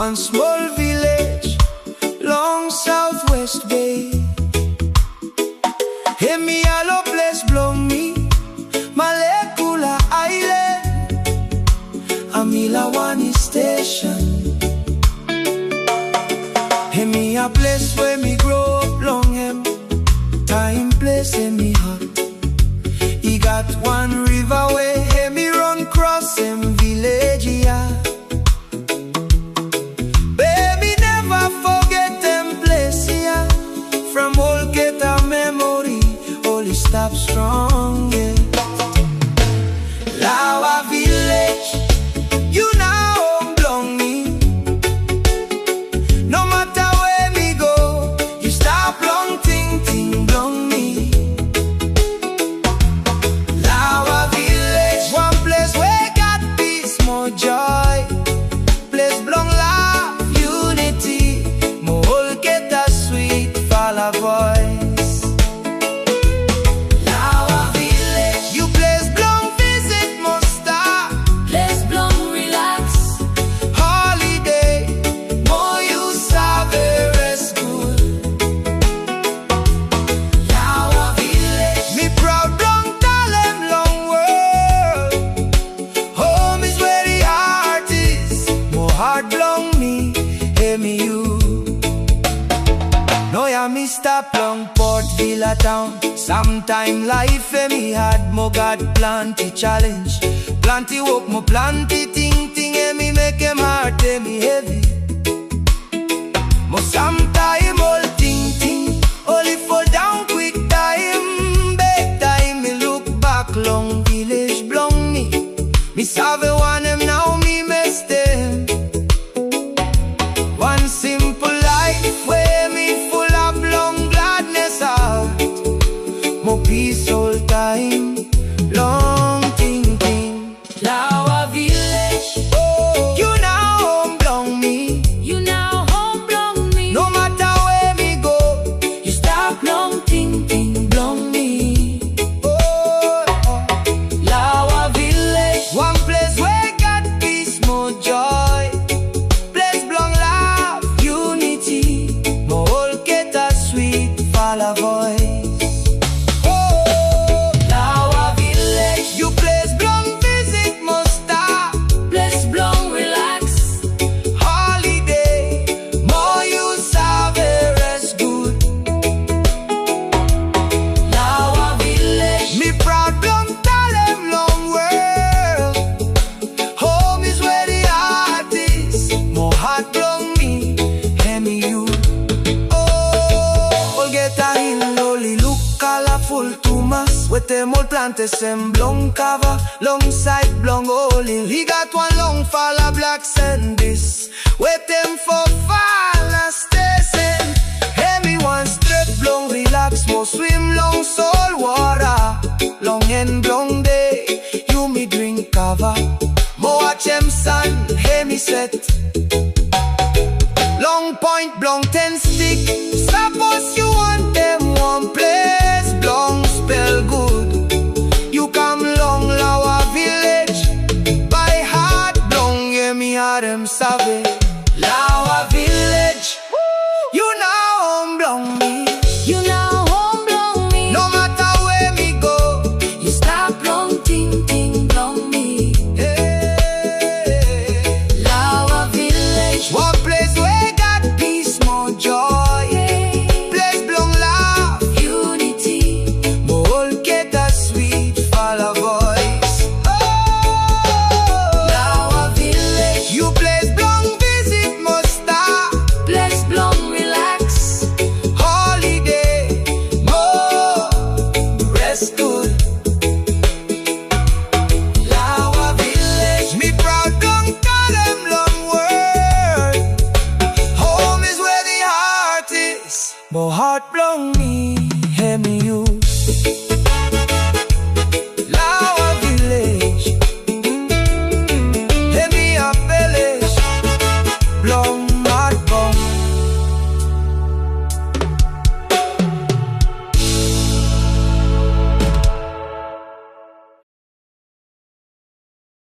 one small village, long southwest bay. Hear me all place Blong me, Malekula Island, Lawa station. Hear me a place where me grow up long him, time place in me heart. He got one river where hear me run cross him village, yeah. Baby never forget them place, yeah. From all get a memory, only stop strong, yeah. Lawa village, you now belong me. No matter where me go, you stop long ting ting belong me. Lawa village, one place where got peace, more joy. Place belong love, unity, more whole get a sweet fala voice. Lawa village, you place belong visit must stop. Place Blong relax. Holiday, more you savor is good. Lawa village, Me proud long talent long world. Home is where the heart is. More heart belong me, hear me you. No ya me stop long Port Villa town. Sometime life me had more God plenty challenge. Plenty work, more plenty ting and me make him heart me heavy. More sometime all ting only fall down quick time. Big time me look back long village belong me. Me save one him now me miss them. One simple life where me full of long gladness heart. More peace all time, long ting. Lawa village, Oh, you now home belong me. you now home Blong me. No matter where me go, You stop long ting ting Blong me. oh, Lawa village, one place where got peace, more joy. Place belong love, unity, more whole get a sweet fala voice. Oh, Lawa village, you place belong visit must stop. place Blong relax. Holiday, more you savor is good. Lawa village, Me proud belong talent long world. Home is where the heart is. More heart belong me, hear me you. Oh, all get a hill, only look colorful to mass. With them all plantes and Blong Kava, long side Blong only. He got one long falla black sand this. With them for falla station. Hear me one straight Blong relax, more swim long soul water. Long and Blong day, you me drink Kava. More watch them sun, hear me set. Long point Blong 10 stick. Suppose you want them one place, Blong spell good. You come long Lawa village, by heart Blong, hear me hear them savage. Lawa village, you now home Blong me. you now home Blong me. No matter where me go, You stop long ting ting Blong me. hey. Lawa village, One place where got peace, more joy. Place belong love, unity, more get a sweet fala voice. Oh, Lawa village, you place belong visit must stop. place Blong relax. Holiday, more rest good. Lawa village, me proud don't call them long word. Home is where the heart is. More heart belong me, hear me you.